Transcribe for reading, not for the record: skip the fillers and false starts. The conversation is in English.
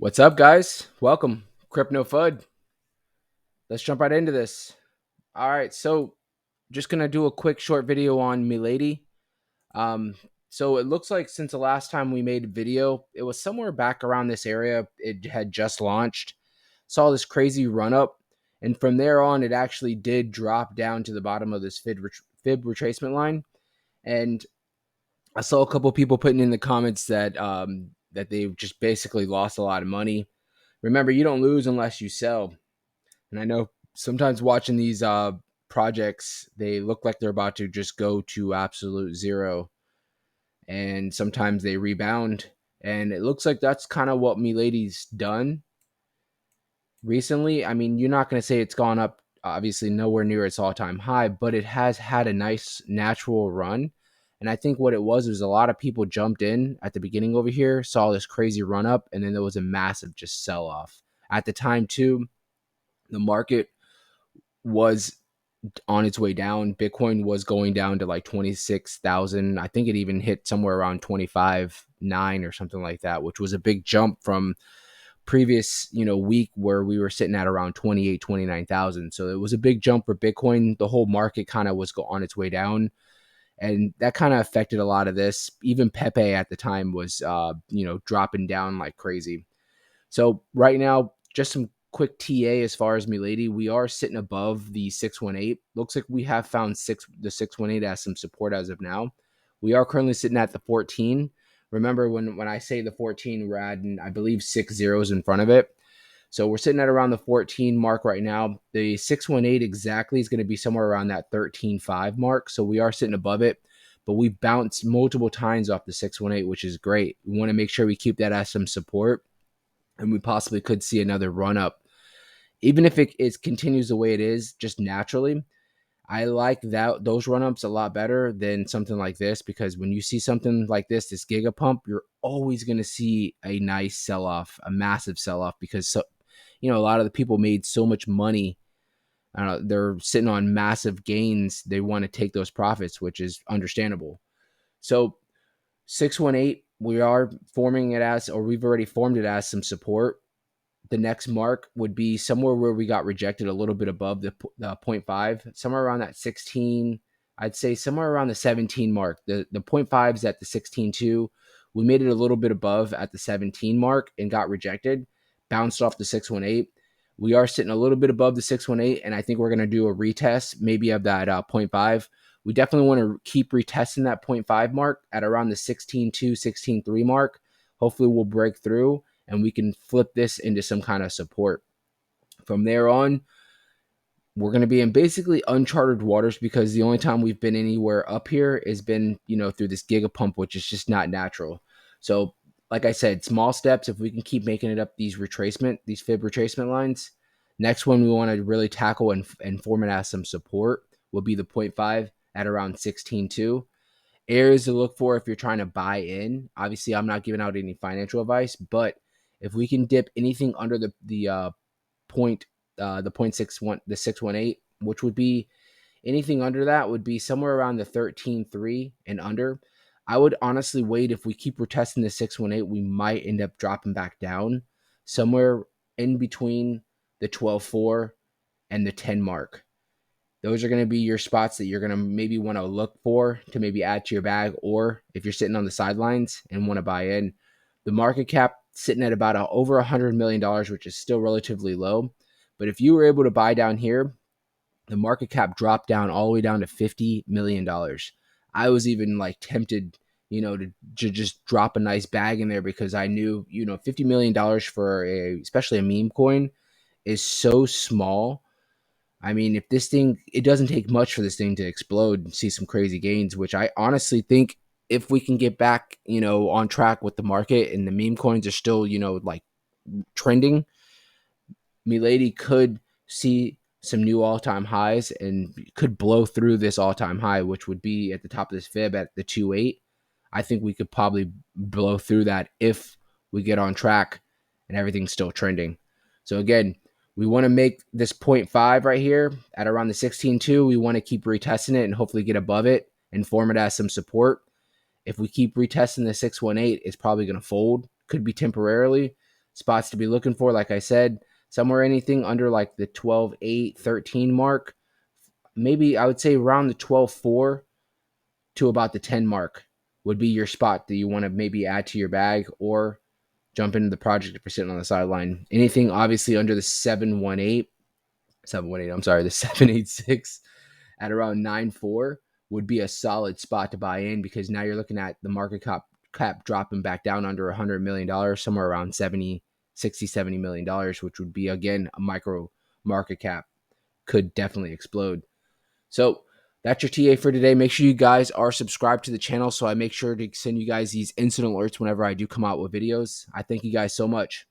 What's up, guys? Welcome, Crypto FUD. Let's jump right into this. All right, so just gonna do a quick short video on Milady. Um, so it looks like since the last time we made a video, it was somewhere back around this area. It had just launched, saw this crazy run up, and from there on, it actually did drop down to the bottom of this fib retracement line. And I saw a couple people putting in the comments that they just basically lost a lot of money. Remember, you don't lose unless you sell. And I know sometimes watching these projects, they look like they're about to just go to absolute zero. And sometimes they rebound. And it looks like that's kind of what Milady's done recently. I mean, you're not going to say it's gone up, obviously, nowhere near its all time high, but it has had a nice natural run. And I think what it was a lot of people jumped in at the beginning over here, saw this crazy run up, and then there was a massive just sell off. At the time, too, the market was on its way down. Bitcoin was going down to like 26,000. I think it even hit somewhere around 25.9 or something like that, which was a big jump from previous, week where we were sitting at around 28, 29,000. So it was a big jump for Bitcoin. The whole market kind of was on its way down. And that kind of affected a lot of this. Even Pepe at the time was, dropping down like crazy. So right now, just some quick TA as far as Milady. We are sitting above the 618. Looks like we have found the 618 as some support as of now. We are currently sitting at the 14. Remember when I say the 14, we're adding, I believe, 6 zeros in front of it. So we're sitting at around the 14 mark right now. The 618 exactly is going to be somewhere around that 13.5 mark. So we are sitting above it, but we bounced multiple times off the 618, which is great. We want to make sure we keep that as some support, and we possibly could see another run up. Even if it continues the way it is, just naturally, I like those run ups a lot better than something like this, because when you see something like this giga pump, you're always going to see a nice sell off, a massive sell off, because a lot of the people made so much money. They're sitting on massive gains. They want to take those profits, which is understandable. So 618, we are forming it as, or we've already formed it as some support. The next mark would be somewhere where we got rejected a little bit above the 0.5, somewhere around that 16. I'd say somewhere around the 17 mark. The 0.5 is at the 16.2. We made it a little bit above at the 17 mark and got rejected, bounced off the 618. We are sitting a little bit above the 618, and I think we're going to do a retest maybe of that 0.5. We definitely want to keep retesting that 0.5 mark at around the 16.2, 16.3 mark. Hopefully we'll break through and we can flip this into some kind of support. From there on, we're going to be in basically uncharted waters, because the only time we've been anywhere up here has been, through this giga pump, which is just not natural. So, like I said, small steps. If we can keep making it up these fib retracement lines, next one we want to really tackle and form it as some support will be the 0.5 at around 16.2. Areas to look for if you're trying to buy in. Obviously, I'm not giving out any financial advice, but if we can dip anything under the point, the 0.61, the 618, which would be anything under that would be somewhere around the 13.3 and under. I would honestly wait. If we keep retesting the 618, we might end up dropping back down somewhere in between the 12.4 and the 10 mark. Those are going to be your spots that you're going to maybe want to look for to maybe add to your bag, or if you're sitting on the sidelines and want to buy in. The market cap sitting at about over $100 million, which is still relatively low. But if you were able to buy down here, the market cap dropped down all the way down to $50 million. I was even like tempted, to just drop a nice bag in there, because I knew, $50 million for especially a meme coin is so small. I mean, if this thing, it doesn't take much for this thing to explode and see some crazy gains, which I honestly think if we can get back, on track with the market and the meme coins are still, like trending, Milady could see some new all-time highs and could blow through this all-time high, which would be at the top of this fib at the 2.8. I think we could probably blow through that if we get on track and everything's still trending. So again, we want to make this 0.5 right here at around the 16.2. We want to keep retesting it and hopefully get above it and form it as some support. If we keep retesting the 618, it's probably going to fold. Could be temporarily. spots to be looking for, like I said, somewhere anything under like the 12.8, 13 mark, maybe I would say around the 12.4 to about the 10 mark would be your spot that you want to maybe add to your bag or jump into the project if you're sitting on the sideline. Anything obviously under the 718, I'm sorry, the 786 at around 9.4 would be a solid spot to buy in, because now you're looking at the market cap dropping back down under $100 million, somewhere around 60, $70 million, which would be, again, a micro market cap. Could definitely explode. So that's your TA for today. Make sure you guys are subscribed to the channel so I make sure to send you guys these instant alerts whenever I do come out with videos. I thank you guys so much.